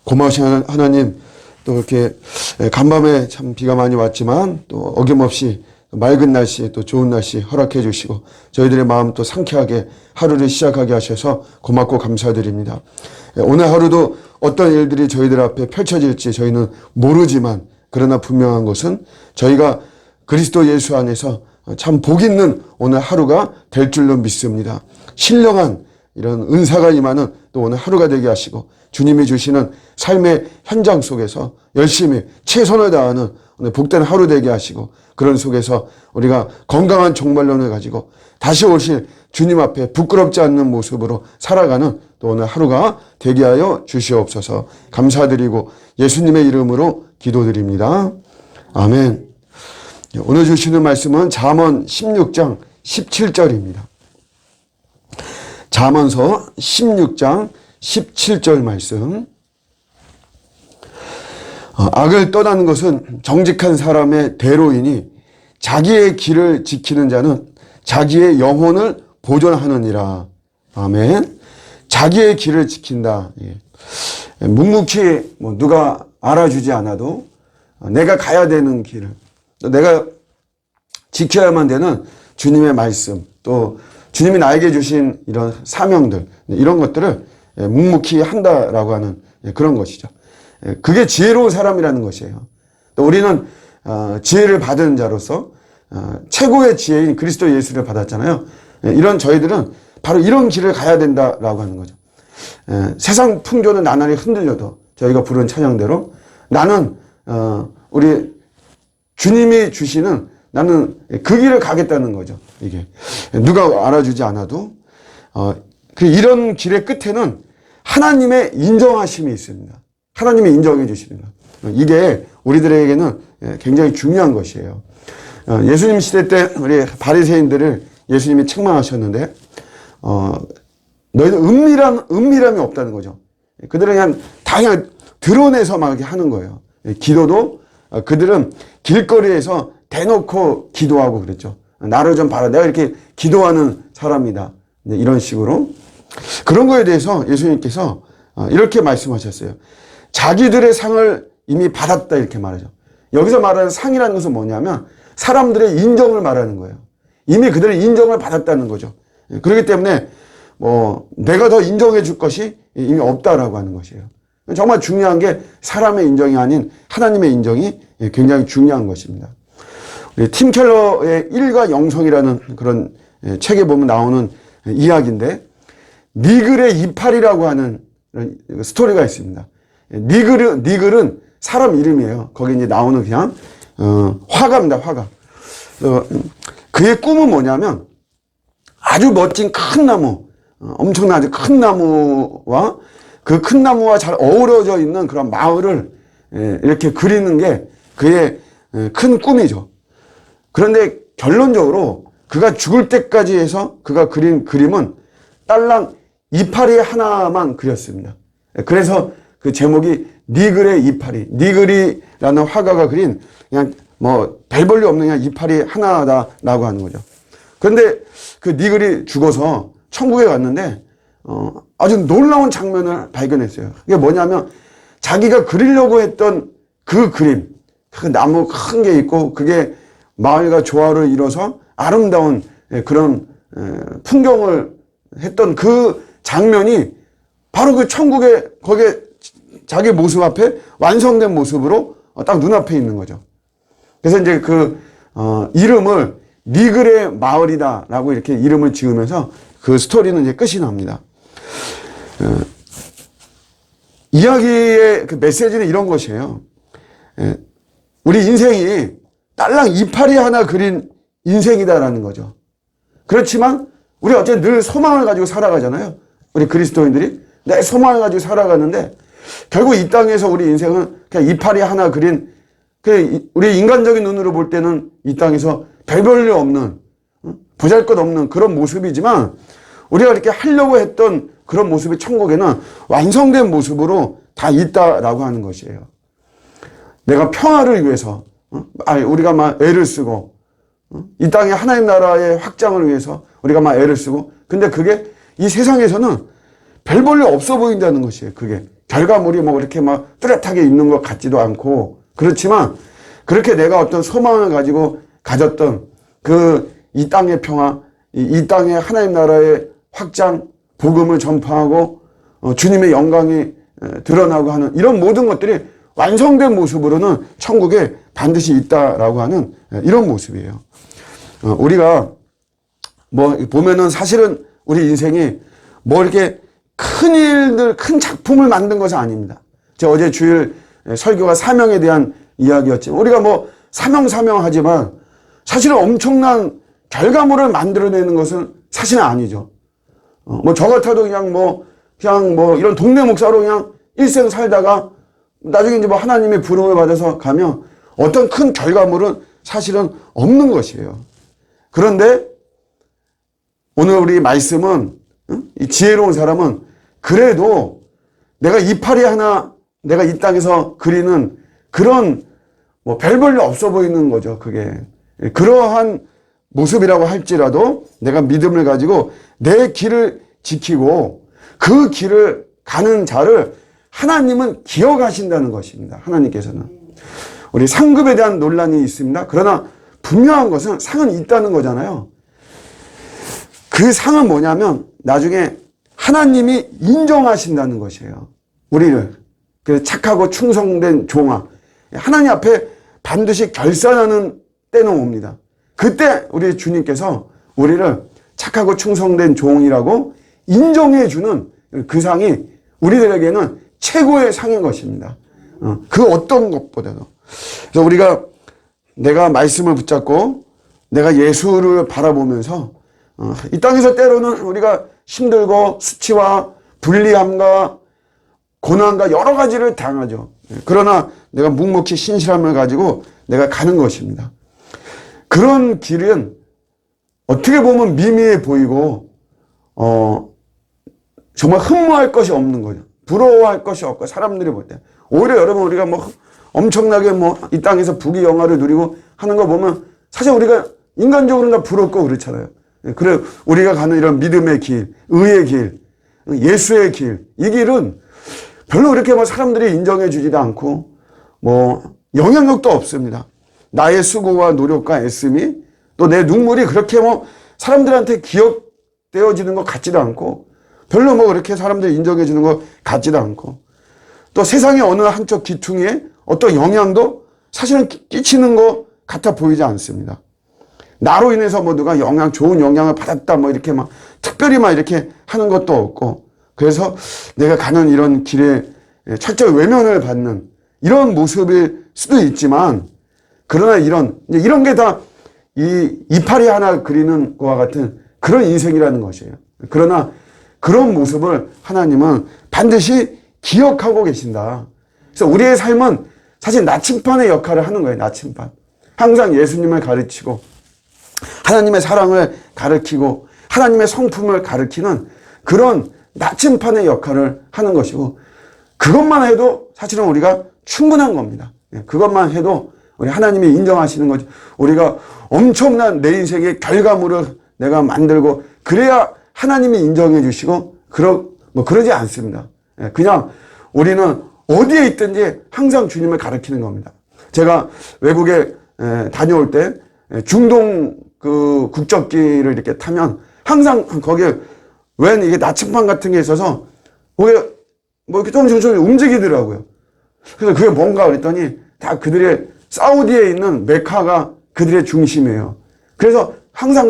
고마우신 하나님, 또 이렇게 간밤에 참 비가 많이 왔지만 또 어김없이 맑은 날씨에 또 좋은 날씨 허락해 주시고 저희들의 마음 또 상쾌하게 하루를 시작하게 하셔서 고맙고 감사드립니다. 오늘 하루도 어떤 일들이 저희들 앞에 펼쳐질지 저희는 모르지만 그러나 분명한 것은 저희가 그리스도 예수 안에서 참 복 있는 오늘 하루가 될 줄로 믿습니다. 신령한 이런 은사가 임하는 또 오늘 하루가 되게 하시고 주님이 주시는 삶의 현장 속에서 열심히 최선을 다하는 오늘 복된 하루 되게 하시고 그런 속에서 우리가 건강한 종말론을 가지고 다시 오실 주님 앞에 부끄럽지 않는 모습으로 살아가는 또 오늘 하루가 되게 하여 주시옵소서. 감사드리고 예수님의 이름으로 기도드립니다. 아멘. 오늘 주시는 말씀은 잠언 16장 17절입니다. 잠언서 16장 17절 말씀. 악을 떠나는 것은 정직한 사람의 대로이니 자기의 길을 지키는 자는 자기의 영혼을 보존하느니라. 아멘. 자기의 길을 지킨다. 묵묵히 누가 알아주지 않아도 내가 가야 되는 길을, 또 내가 지켜야만 되는 주님의 말씀, 또 주님이 나에게 주신 이런 사명들, 이런 것들을 묵묵히 한다라고 하는 그런 것이죠. 그게 지혜로운 사람이라는 것이에요. 또 우리는 지혜를 받은 자로서 최고의 지혜인 그리스도 예수를 받았잖아요. 이런 저희들은 바로 이런 길을 가야 된다라고 하는 거죠. 세상 풍조는 나날이 흔들려도 저희가 부른 찬양대로 나는 우리 주님이 주시는 나는 그 길을 가겠다는 거죠. 이게 누가 알아주지 않아도 이런 길의 끝에는 하나님의 인정하심이 있습니다. 하나님이 인정해 주십니다. 이게 우리들에게는 굉장히 중요한 것이에요. 예수님 시대 때 우리 바리새인들을 예수님이 책망하셨는데 너희는 은밀함이 없다는 거죠. 그들은 그냥 다 그냥 드러내서 막 이렇게 하는 거예요. 기도도 그들은 길거리에서 대놓고 기도하고 그랬죠. 나를 좀 봐라. 내가 이렇게 기도하는 사람이다. 이런 식으로. 그런 거에 대해서 예수님께서 이렇게 말씀하셨어요. 자기들의 상을 이미 받았다 이렇게 말하죠. 여기서 말하는 상이라는 것은 뭐냐면 사람들의 인정을 말하는 거예요. 이미 그들의 인정을 받았다는 거죠. 그렇기 때문에 내가 더 인정해 줄 것이 이미 없다라고 하는 것이에요. 정말 중요한 게 사람의 인정이 아닌 하나님의 인정이 굉장히 중요한 것입니다. 팀 켈러의 일과 영성이라는 그런 책에 보면 나오는 이야기인데 니글의 이파리라고 하는 스토리가 있습니다. 니글은 사람 이름이에요. 거기 이제 나오는 그냥 화가입니다. 화가. 그의 꿈은 뭐냐면 아주 멋진 큰 나무, 엄청나게 큰 나무와 그 큰 나무와 잘 어우러져 있는 그런 마을을 이렇게 그리는 게 그의 큰 꿈이죠. 그런데 결론적으로 그가 죽을 때까지 해서 그가 그린 그림은 딸랑 이파리 하나만 그렸습니다. 그래서 그 제목이 니글의 이파리. 니글이라는 화가가 그린 그냥 별 볼일 없는 그냥 이파리 하나다라고 하는 거죠. 그런데 그 니글이 죽어서 천국에 갔는데 아주 놀라운 장면을 발견했어요. 그게 뭐냐면 자기가 그리려고 했던 그 그림, 그 나무 큰 게 있고 그게 마을과 조화를 이뤄서 아름다운 그런 풍경을 했던 그 장면이 바로 그 천국에 거기에 자기 모습 앞에 완성된 모습으로 딱 눈앞에 있는 거죠. 그래서 이제 그 이름을 니글의 마을이다라고 이렇게 이름을 지으면서 그 스토리는 이제 끝이 납니다. 이야기의 그 메시지는 이런 것이에요. 우리 인생이 딸랑 이파리 하나 그린 인생이다라는 거죠. 그렇지만 우리 어쨌든 늘 소망을 가지고 살아가잖아요. 우리 그리스도인들이 내 소망을 가지고 살아가는데 결국 이 땅에서 우리 인생은 그냥 이파리 하나 그린 우리 인간적인 눈으로 볼 때는 이 땅에서 별 볼일 없는 보잘것없는 그런 모습이지만 우리가 이렇게 하려고 했던 그런 모습이 천국에는 완성된 모습으로 다 있다라고 하는 것이에요. 내가 평화를 위해서 우리가 막 애를 쓰고 이 땅의 하나님 나라의 확장을 위해서 우리가 막 애를 쓰고 근데 그게 이 세상에서는 별 볼일 없어 보인다는 것이에요. 그게 결과물이 뭐 이렇게 막 뚜렷하게 있는 것 같지도 않고, 그렇지만 그렇게 내가 어떤 소망을 가지고 가졌던 그 이 땅의 평화, 이 땅의 하나님 나라의 확장, 복음을 전파하고 주님의 영광이 드러나고 하는 이런 모든 것들이 완성된 모습으로는 천국에 반드시 있다라고 하는 이런 모습이에요. 우리가 뭐 보면은 사실은 우리 인생이 뭐 이렇게 큰 일들, 큰 작품을 만든 것은 아닙니다. 제가 어제 주일 설교가 사명에 대한 이야기였지만, 우리가 뭐 사명하지만 사실은 엄청난 결과물을 만들어내는 것은 사실은 아니죠. 뭐 저 같아도 그냥 뭐 이런 동네 목사로 그냥 일생 살다가 나중에 이제 뭐 하나님의 부름을 받아서 가면 어떤 큰 결과물은 사실은 없는 것이에요. 그런데 오늘 우리 말씀은, 이 지혜로운 사람은 그래도 내가 이파리 하나 내가 이 땅에서 그리는 그런 뭐 별 볼일 없어 보이는 거죠. 그게 그러한 모습이라고 할지라도 내가 믿음을 가지고 내 길을 지키고 그 길을 가는 자를 하나님은 기억하신다는 것입니다. 하나님께서는. 우리 상급에 대한 논란이 있습니다. 그러나 분명한 것은 상은 있다는 거잖아요. 그 상은 뭐냐면 나중에 하나님이 인정하신다는 것이에요. 우리를. 그 착하고 충성된 종아. 하나님 앞에 반드시 결산하는 때는 옵니다. 그때 우리 주님께서 우리를 착하고 충성된 종이라고 인정해주는 그 상이 우리들에게는 최고의 상인 것입니다. 그 어떤 것보다도. 그래서 우리가 내가 말씀을 붙잡고 내가 예수를 바라보면서 이 땅에서 때로는 우리가 힘들고 수치와 불리함과 고난과 여러 가지를 당하죠. 그러나 내가 묵묵히 신실함을 가지고 내가 가는 것입니다. 그런 길은 어떻게 보면 미미해 보이고 정말 흠모할 것이 없는 거죠. 부러워할 것이 없고, 사람들이 볼 때 오히려 여러분 우리가 뭐 엄청나게 뭐 이 땅에서 부귀영화를 누리고 하는 거 보면 사실 우리가 인간적으로는 다 부럽고 그렇잖아요. 그래 우리가 가는 이런 믿음의 길, 의의 길, 예수의 길, 이 길은 별로 그렇게 뭐 사람들이 인정해 주지도 않고 뭐 영향력도 없습니다. 나의 수고와 노력과 애씀이 또 내 눈물이 그렇게 뭐 사람들한테 기억되어지는 것 같지도 않고, 별로 뭐 그렇게 사람들이 인정해 주는 것 같지도 않고, 또 세상의 어느 한쪽 기퉁이에 어떤 영향도 사실은 끼치는 것 같아 보이지 않습니다. 나로 인해서 뭐 누가 좋은 영향을 받았다 뭐 이렇게 막 특별히 막 이렇게 하는 것도 없고, 그래서 내가 가는 이런 길에 철저히 외면을 받는 이런 모습일 수도 있지만, 그러나 이런 게 다 이파리 하나 그리는 것과 같은 그런 인생이라는 것이에요. 그러나 그런 모습을 하나님은 반드시 기억하고 계신다. 그래서 우리의 삶은 사실 나침반의 역할을 하는 거예요. 나침반. 항상 예수님을 가르치고 하나님의 사랑을 가르치고 하나님의 성품을 가르치는 그런 나침반의 역할을 하는 것이고, 그것만 해도 사실은 우리가 충분한 겁니다. 그것만 해도 우리 하나님이 인정하시는 거죠. 우리가 엄청난 내 인생의 결과물을 내가 만들고 그래야 하나님이 인정해 주시고 그러지 않습니다. 그냥 우리는 어디에 있든지 항상 주님을 가르치는 겁니다. 제가 외국에 다녀올 때 중동 그 국적기를 이렇게 타면 항상 거기에 웬 이게 나침반 같은 게 있어서 거기에 뭐 이렇게 조금씩 움직이더라고요. 그래서 그게 뭔가 그랬더니 다 그들의 사우디에 있는 메카가 그들의 중심이에요. 그래서 항상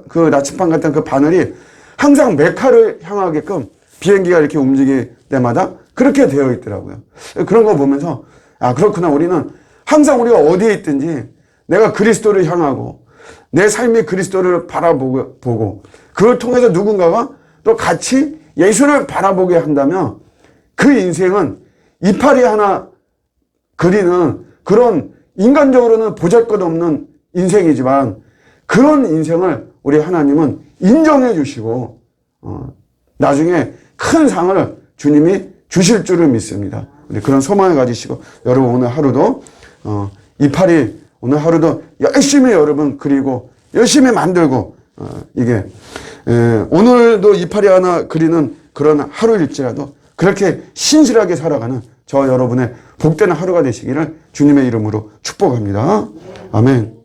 그 나침반 같은 그 바늘이 항상 메카를 향하게끔 비행기가 이렇게 움직일 때마다 그렇게 되어 있더라고요. 그런 거 보면서 아, 그렇구나. 우리는 항상 우리가 어디에 있든지 내가 그리스도를 향하고 내 삶이 그리스도를 바라보고 그걸 통해서 누군가가 또 같이 예수를 바라보게 한다면 그 인생은 이파리 하나 그리는 그런 인간적으로는 보잘것없는 인생이지만 그런 인생을 우리 하나님은 인정해 주시고 나중에 큰 상을 주님이 주실 줄을 믿습니다. 우리 그런 소망을 가지시고 여러분 오늘 하루도 이파리 오늘 하루도 열심히 여러분 그리고 열심히 만들고 이게 오늘도 이파리 하나 그리는 그런 하루일지라도 그렇게 신실하게 살아가는 저 여러분의 복되는 하루가 되시기를 주님의 이름으로 축복합니다. 아멘.